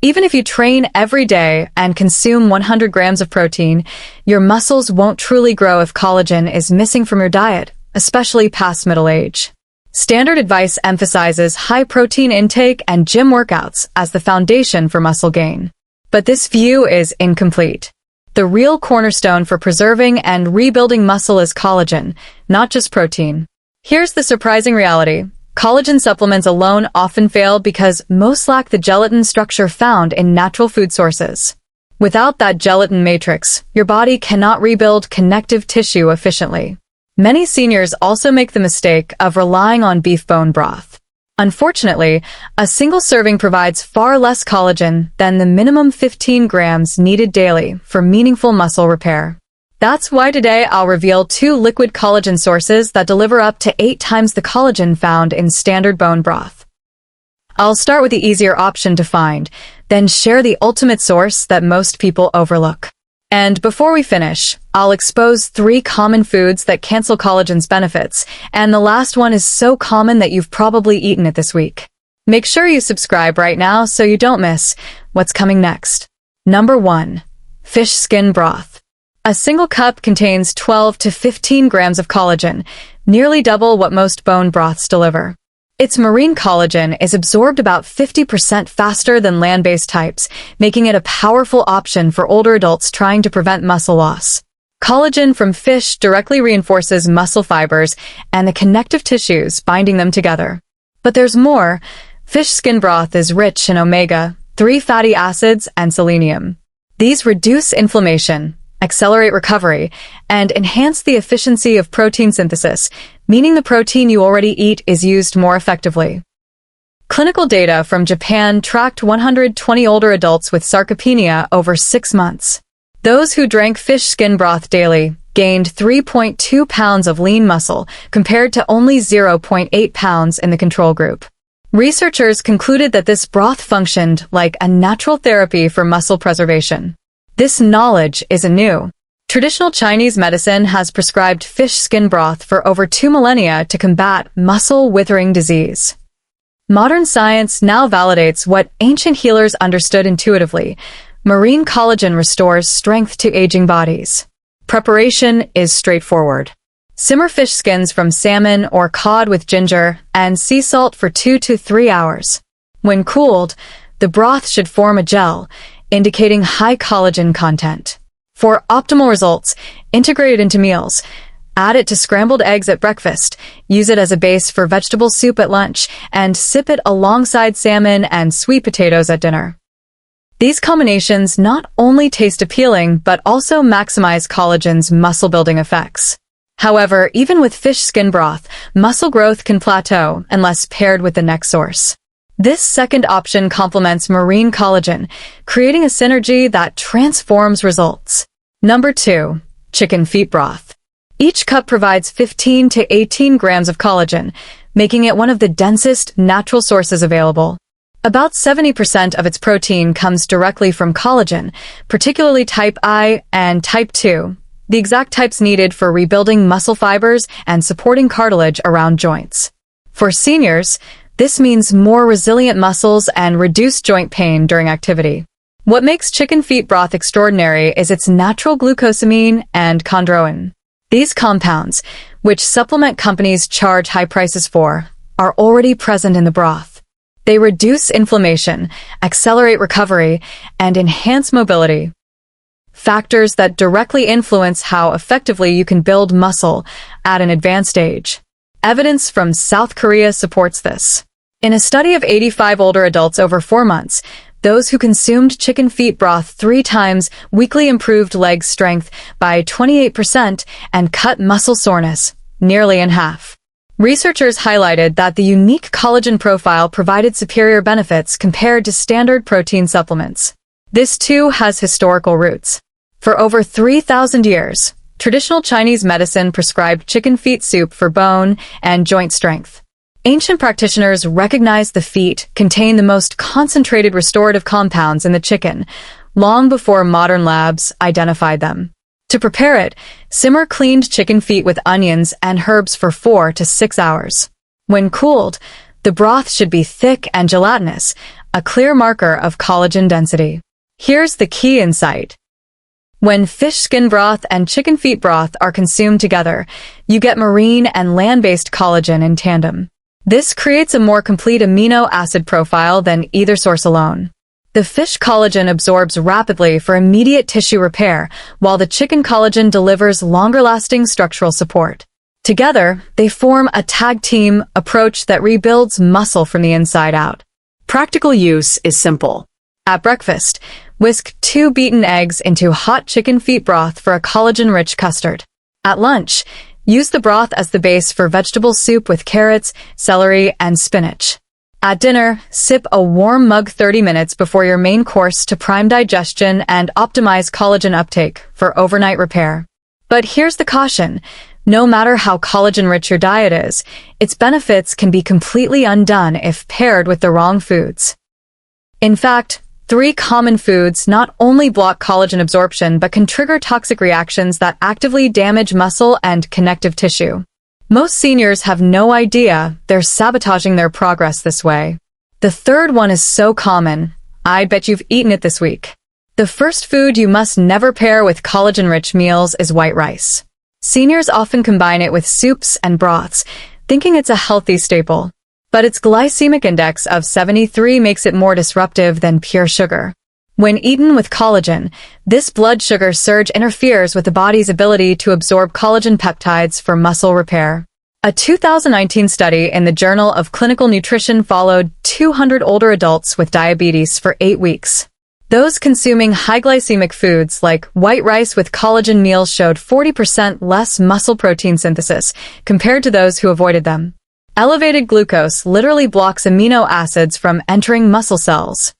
Even if you train every day and consume 100 grams of protein, your muscles won't truly grow if collagen is missing from your diet, especially past middle age. Standard advice emphasizes high protein intake and gym workouts as the foundation for muscle gain. But this view is incomplete. The real cornerstone for preserving and rebuilding muscle is collagen, not just protein. Here's the surprising reality. Collagen supplements alone often fail because most lack the gelatin structure found in natural food sources. Without that gelatin matrix, your body cannot rebuild connective tissue efficiently. Many seniors also make the mistake of relying on beef bone broth. Unfortunately, a single serving provides far less collagen than the minimum 15 grams needed daily for meaningful muscle repair. That's why today I'll reveal 2 liquid collagen sources that deliver up to 8 times the collagen found in standard bone broth. I'll start with the easier option to find, then share the ultimate source that most people overlook. And before we finish, I'll expose 3 common foods that cancel collagen's benefits, and the last one is so common that you've probably eaten it this week. Make sure you subscribe right now so you don't miss what's coming next. Number 1. Fish skin broth. A single cup contains 12 to 15 grams of collagen, nearly double what most bone broths deliver. Its marine collagen is absorbed about 50% faster than land-based types, making it a powerful option for older adults trying to prevent muscle loss. Collagen from fish directly reinforces muscle fibers and the connective tissues binding them together. But there's more. Fish skin broth is rich in omega-3 fatty acids and selenium. These reduce inflammation, accelerate recovery, and enhance the efficiency of protein synthesis, meaning the protein you already eat is used more effectively. Clinical data from Japan tracked 120 older adults with sarcopenia over 6 months. Those who drank fish skin broth daily gained 3.2 pounds of lean muscle compared to only 0.8 pounds in the control group. Researchers concluded that this broth functioned like a natural therapy for muscle preservation. This knowledge isn't new. Traditional Chinese medicine has prescribed fish skin broth for over 2 millennia to combat muscle-withering disease. Modern science now validates what ancient healers understood intuitively. Marine collagen restores strength to aging bodies. Preparation is straightforward. Simmer fish skins from salmon or cod with ginger and sea salt for 2 to 3 hours. When cooled, the broth should form a gel, indicating high collagen content. For optimal results, integrate it into meals. Add it to scrambled eggs at breakfast, use it as a base for vegetable soup at lunch, and sip it alongside salmon and sweet potatoes at dinner. These combinations not only taste appealing, but also maximize collagen's muscle-building effects. However, even with fish skin broth, muscle growth can plateau unless paired with the next source. This second option complements marine collagen, creating a synergy that transforms results. Number 2. Chicken feet broth. Each cup provides 15 to 18 grams of collagen, making it one of the densest natural sources available. About 70% of its protein comes directly from collagen, particularly type I and type 2, the exact types needed for rebuilding muscle fibers and supporting cartilage around joints. For seniors, this means more resilient muscles and reduced joint pain during activity. What makes chicken feet broth extraordinary is its natural glucosamine and chondroitin. These compounds, which supplement companies charge high prices for, are already present in the broth. They reduce inflammation, accelerate recovery, and enhance mobility. Factors that directly influence how effectively you can build muscle at an advanced age. Evidence from South Korea supports this. In a study of 85 older adults over 4 months, those who consumed chicken feet broth 3 times weekly improved leg strength by 28% and cut muscle soreness nearly in half. Researchers highlighted that the unique collagen profile provided superior benefits compared to standard protein supplements. This too has historical roots. For over 3,000 years, traditional Chinese medicine prescribed chicken feet soup for bone and joint strength. Ancient practitioners recognized the feet contain the most concentrated restorative compounds in the chicken, long before modern labs identified them. To prepare it, simmer cleaned chicken feet with onions and herbs for 4 to 6 hours. When cooled, the broth should be thick and gelatinous, a clear marker of collagen density. Here's the key insight. When fish skin broth and chicken feet broth are consumed together, you get marine and land-based collagen in tandem. This creates a more complete amino acid profile than either source alone. The fish collagen absorbs rapidly for immediate tissue repair, while the chicken collagen delivers longer-lasting structural support. Together, they form a tag-team approach that rebuilds muscle from the inside out. Practical use is simple. At breakfast, whisk 2 beaten eggs into hot chicken feet broth for a collagen-rich custard. At lunch, use the broth as the base for vegetable soup with carrots, celery, and spinach. At dinner, sip a warm mug 30 minutes before your main course to prime digestion and optimize collagen uptake for overnight repair. But here's the caution. No matter how collagen-rich your diet is, its benefits can be completely undone if paired with the wrong foods. In fact, 3 common foods not only block collagen absorption but can trigger toxic reactions that actively damage muscle and connective tissue. Most seniors have no idea they're sabotaging their progress this way. The third one is so common, I bet you've eaten it this week. The first food you must never pair with collagen-rich meals is white rice. Seniors often combine it with soups and broths, thinking it's a healthy staple. But its glycemic index of 73 makes it more disruptive than pure sugar. When eaten with collagen, this blood sugar surge interferes with the body's ability to absorb collagen peptides for muscle repair. A 2019 study in the Journal of Clinical Nutrition followed 200 older adults with diabetes for 8 weeks. Those consuming high glycemic foods like white rice with collagen meals showed 40% less muscle protein synthesis compared to those who avoided them. Elevated glucose literally blocks amino acids from entering muscle cells.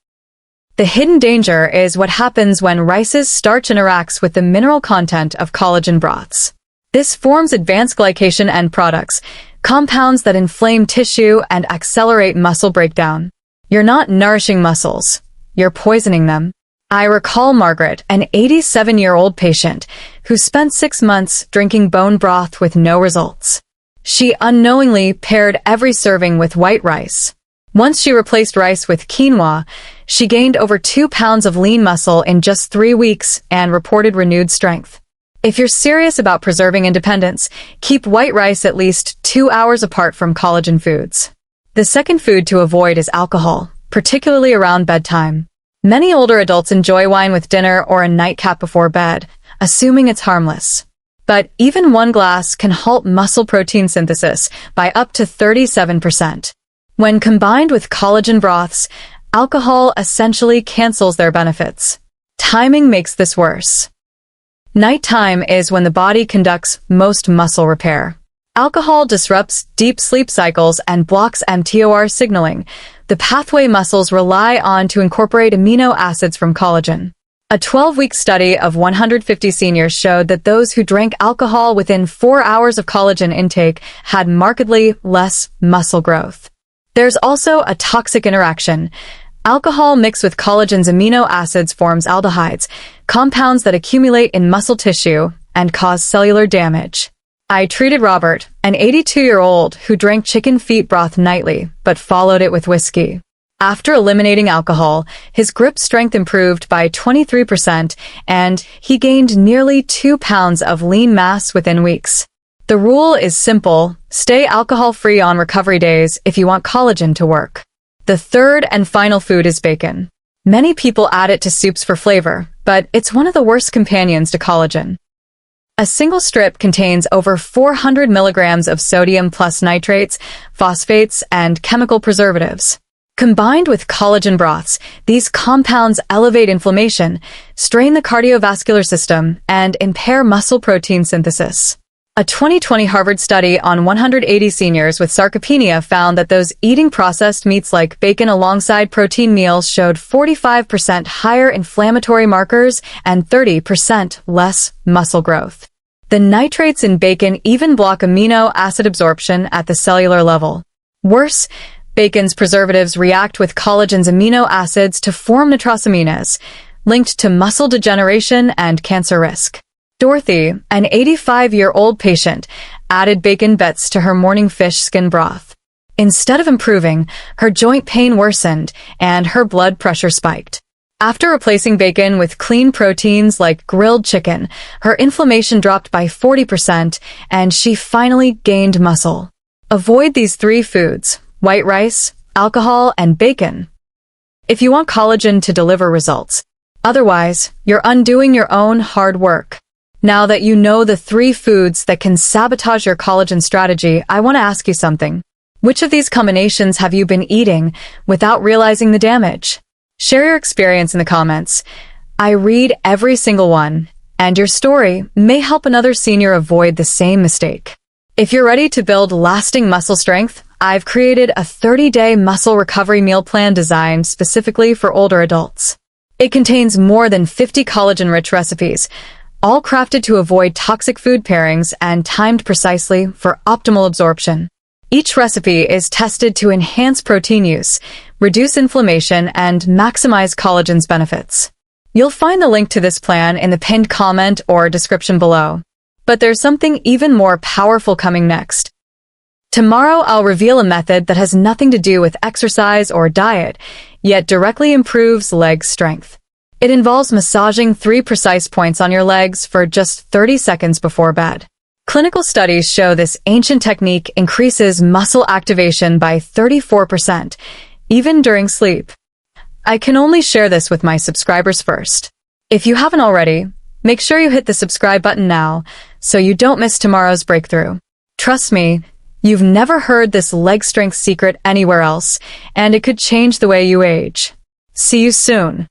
The hidden danger is what happens when rice's starch interacts with the mineral content of collagen broths. This forms advanced glycation end products, compounds that inflame tissue and accelerate muscle breakdown. You're not nourishing muscles, you're poisoning them. I recall Margaret, an 87-year-old patient, who spent 6 months drinking bone broth with no results. She unknowingly paired every serving with white rice. Once she replaced rice with quinoa, she gained over 2 pounds of lean muscle in just 3 weeks and reported renewed strength. If you're serious about preserving independence, keep white rice at least 2 hours apart from collagen foods. The second food to avoid is alcohol, particularly around bedtime. Many older adults enjoy wine with dinner or a nightcap before bed, assuming it's harmless. But even 1 glass can halt muscle protein synthesis by up to 37%. When combined with collagen broths, alcohol essentially cancels their benefits. Timing makes this worse. Nighttime is when the body conducts most muscle repair. Alcohol disrupts deep sleep cycles and blocks mTOR signaling, the pathway muscles rely on to incorporate amino acids from collagen. A 12-week study of 150 seniors showed that those who drank alcohol within 4 hours of collagen intake had markedly less muscle growth. There's also a toxic interaction. Alcohol mixed with collagen's amino acids forms aldehydes, compounds that accumulate in muscle tissue and cause cellular damage. I treated Robert, an 82-year-old who drank chicken feet broth nightly but followed it with whiskey. After eliminating alcohol, his grip strength improved by 23% and he gained nearly 2 pounds of lean mass within weeks. The rule is simple: stay alcohol-free on recovery days if you want collagen to work. The third and final food is bacon. Many people add it to soups for flavor, but it's one of the worst companions to collagen. A single strip contains over 400 milligrams of sodium plus nitrates, phosphates, and chemical preservatives. Combined with collagen broths, these compounds elevate inflammation, strain the cardiovascular system, and impair muscle protein synthesis. A 2020 Harvard study on 180 seniors with sarcopenia found that those eating processed meats like bacon alongside protein meals showed 45% higher inflammatory markers and 30% less muscle growth. The nitrates in bacon even block amino acid absorption at the cellular level. Worse, bacon's preservatives react with collagen's amino acids to form nitrosamines, linked to muscle degeneration and cancer risk. Dorothy, an 85-year-old patient, added bacon bits to her morning fish skin broth. Instead of improving, her joint pain worsened and her blood pressure spiked. After replacing bacon with clean proteins like grilled chicken, her inflammation dropped by 40% and she finally gained muscle. Avoid these three foods: white rice, alcohol, and bacon if you want collagen to deliver results. Otherwise, you're undoing your own hard work. Now that you know the three foods that can sabotage your collagen strategy, I want to ask you something. Which of these combinations have you been eating without realizing the damage? Share your experience in the comments. I read every single one, and your story may help another senior avoid the same mistake. If you're ready to build lasting muscle strength, I've created a 30-day muscle recovery meal plan designed specifically for older adults. It contains more than 50 collagen-rich recipes, all crafted to avoid toxic food pairings and timed precisely for optimal absorption. Each recipe is tested to enhance protein use, reduce inflammation, and maximize collagen's benefits. You'll find the link to this plan in the pinned comment or description below. But there's something even more powerful coming next. Tomorrow I'll reveal a method that has nothing to do with exercise or diet, yet directly improves leg strength. It involves massaging 3 precise points on your legs for just 30 seconds before bed. Clinical studies show this ancient technique increases muscle activation by 34%, even during sleep. I can only share this with my subscribers first. If you haven't already, make sure you hit the subscribe button now so you don't miss tomorrow's breakthrough. Trust me, you've never heard this leg strength secret anywhere else, and it could change the way you age. See you soon.